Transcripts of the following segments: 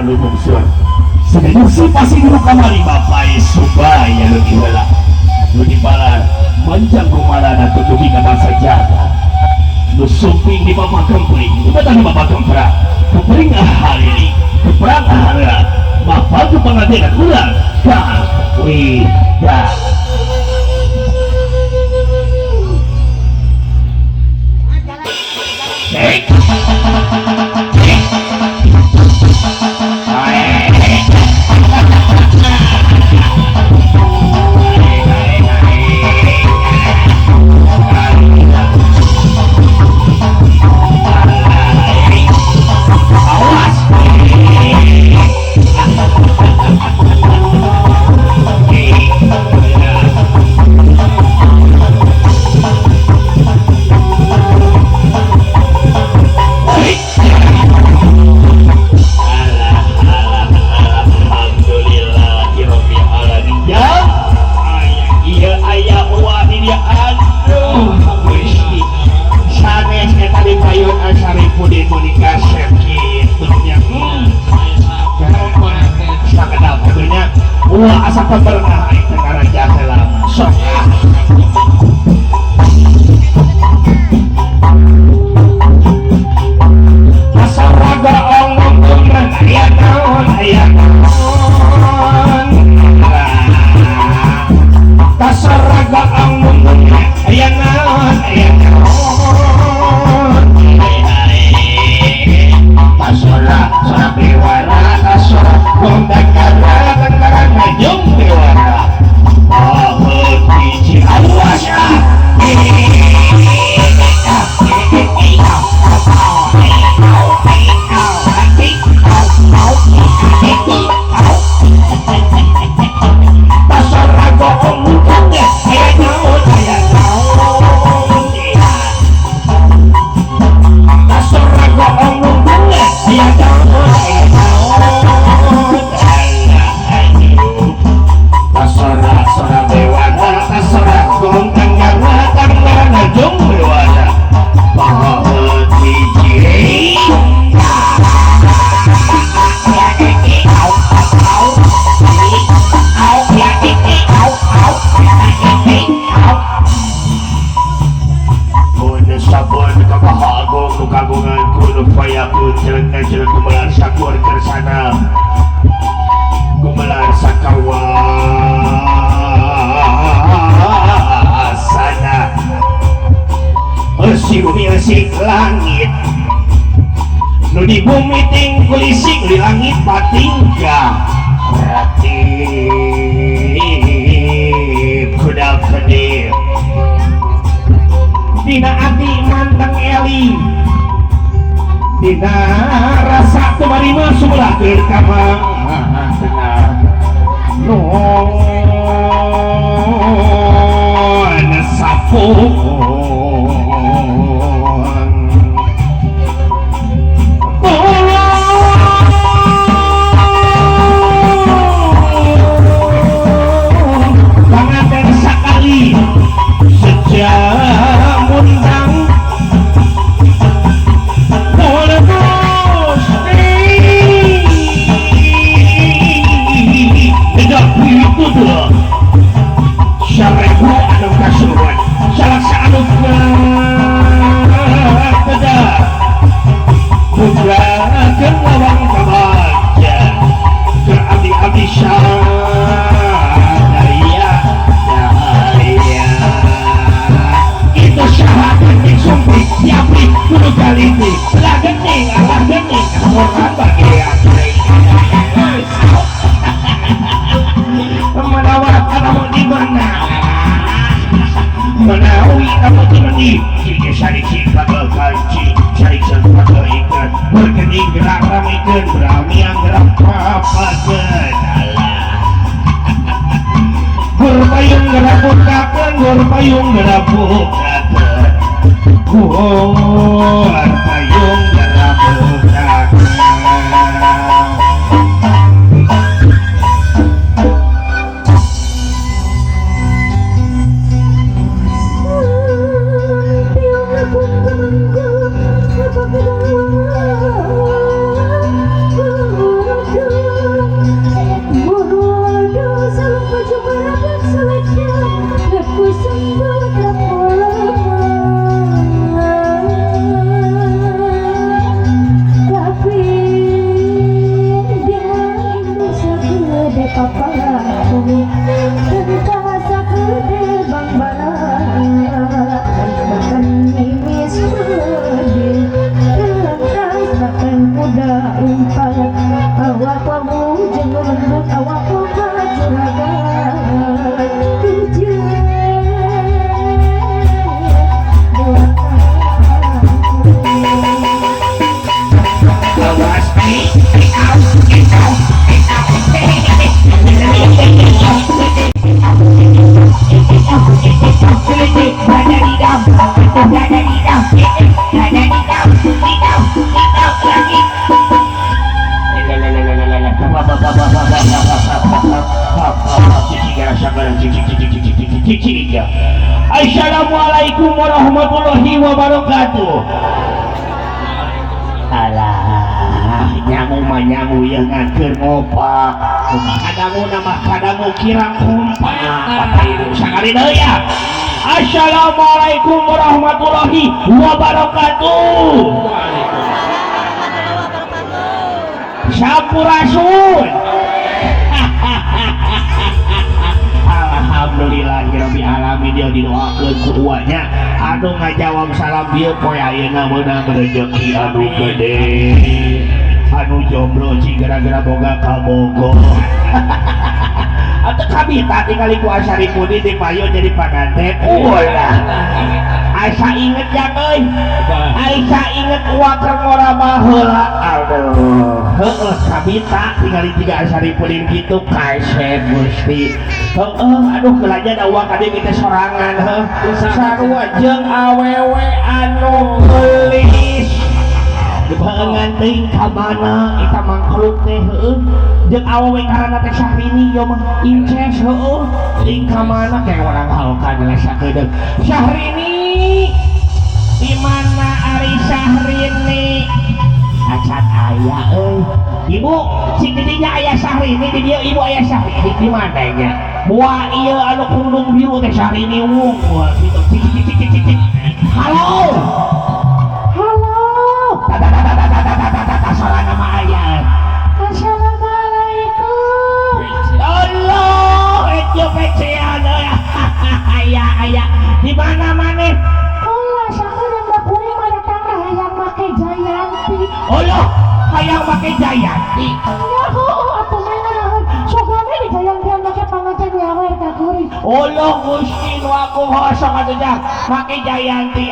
lumungsur sededusi pasti dulu kamari bapak subaya lebih heula nu dibalar manjang kumalana tutupi ka masa jaga nu sumping di bapak kempring nu datang di bapak kempra kempring ahali keperang ahara bapak ke pengadegan ulang kang wida asa pernah negara jahe lama sok asal raga omong bener ayah naon asal raga omong bener ayah naon asora sora bewara asora gondakara Yung Dewara Mahal Biji Awasya Pasar raga omongnya Ayah naon Pasar raga omongnya Ayah naon Sora bewara sora gontang garwa tanggana jong bewara bahwa biji sabun kakahagong nukagungan kuno payakun jalan gumelar sakur kersana gumelar sakawasana si bumi asik langit nu di bumi ting kulisik di langit patingga ratib kuda kedip dina ati manteng eli dina rasa kumarima sulah gerkamang non sapung banget sekali sejak undang itu tuh syariku anu kasuruan salah seanu kedah buka ke lawang kabaja ke abdi-abdi syahadaya daya itu syahadat yang sumpih diabdi kudu galiti lah gening orang bagian menawar kamu di mana menawi kamu di jika syari cinta berkanci syari cinta berikan berkening gerak ramikan berami yang gerak papakan berpayung gerak bukakan berpayung gerak bukakan berpayung gerak bukakan ya. Assalamualaikum warahmatullahi wabarakatuh. Alah, nyangu yang ngaker ngopak. Kadamu kira kompak. Apa itu sakali deui ya. Assalamualaikum warahmatullahi wabarakatuh. Sampurasun. Alhamdulillahirabbil alamin dia didoakeun ku uanya anu ngajawab salam bieu poe ayeuna meunang rezeki anu gede. Anu jomblo cing gara-gara boga kabogo. Atau kami tadi kali ku Asaripudin di payo jadi pengantin. Ulah. Asa inget ya euy. Asa inget waker ngorama heula. Aduh. Heeh, kami tak tinggali tiga Asaripudin gitu kaset Gusti. Aduh kelanya da uang kade kita sorangan heuh. Sarua jeung awewe anu geulis. Pengantin ka mana eta mangkluk teh heueuh jeung awewe karana teh Syahrini yo mah inces heueuh ting ka mana kayak orang halkan lesa kedeuk Syahrini di mana ari Syahrini acan aya euy ibu cing di dinya aya Syahrini di dieu ibu aya Syahrini di mana nya moal ieu anu kerudung biru teh Syahrini wung gitu cik halo salah nama ayah. Assalamualaikum. Allah, itu pecian ayah. Di mana maneh? Allah, sakit yang dapuri mana tangga hayang make Jayanti. Allah, hayang make Jayanti. Ya, apa mana naon? Sogane di Jayanti yang make panganten nyawer ka kuring. Allah, Gusti nu aku hosok atuh make Jayanti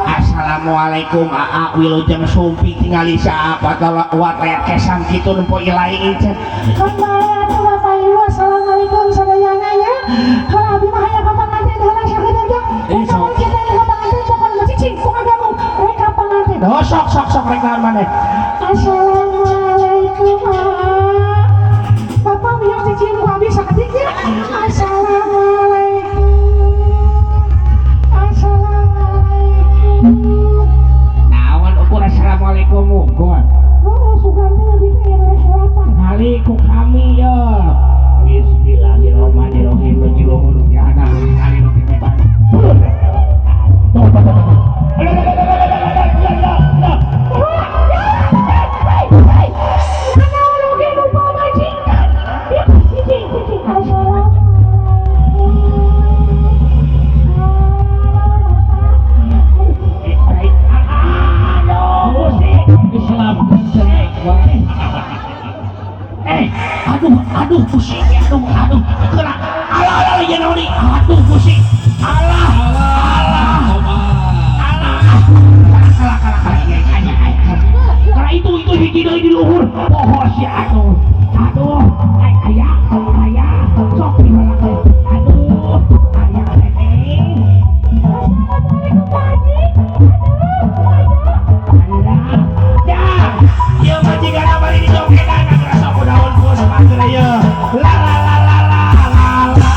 Assalamualaikum wilujeng sumpi tingali saapa watreat kesang kitu nempo ilaing cen Kembali Bapak Ibu, assalamualaikum sadayana ya. Kalau abi mah hayang ka panganten heula sakeudeung teh. Ucapan kita di panganten pokon cicing ku agamu reka panganten. sok rek naon maneh. Assalamualaikum. Bapak mios cicing ku abi sakedik ya. Assalamualaikum. Naon ukur assalamualaikum ukur. Oh, sugante lebih kayak mereka lapar. Kali ku kami ya. Bismillahirrahmanirrahim. Nujuhun jahana kali nu kemeban. Aduh pusing aduh kena alah ya naoni aduh pusing alah karena itu hiji deui di luhur pohos ya aduh aya sok di mana aduh aya ya majikan apa ini jogedan kerasa kudaun ku semakin ya la la la la la la la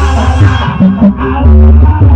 la la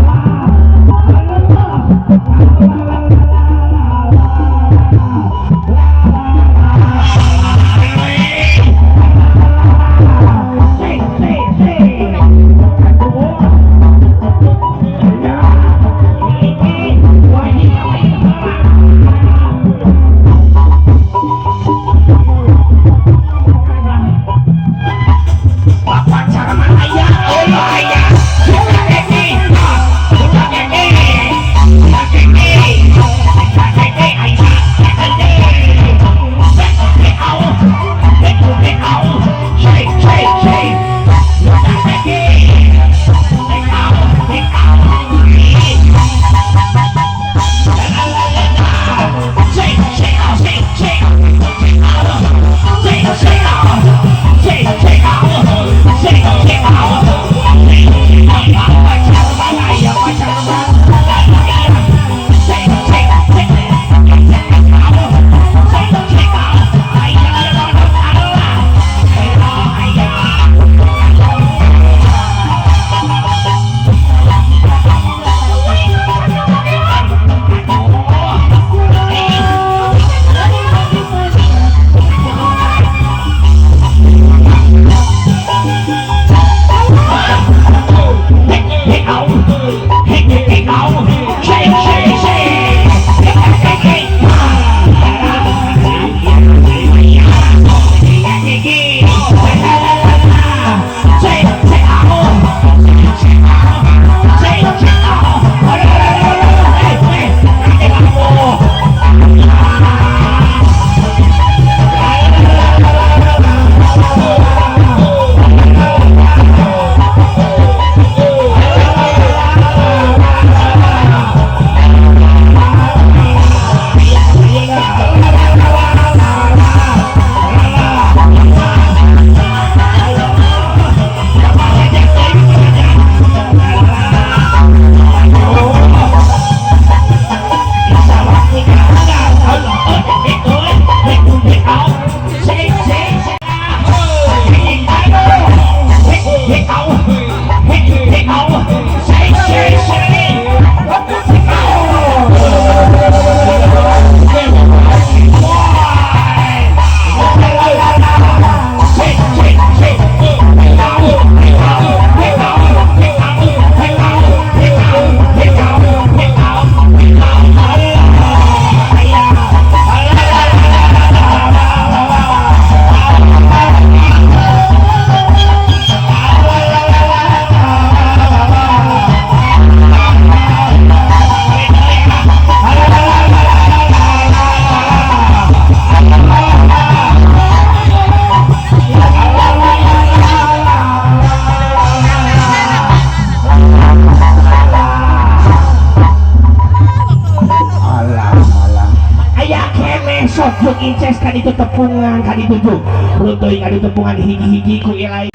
esok jeung inces kan itu tepungan kan itu tuh runtuh kan itu tepungan hiji-hiji ku ilai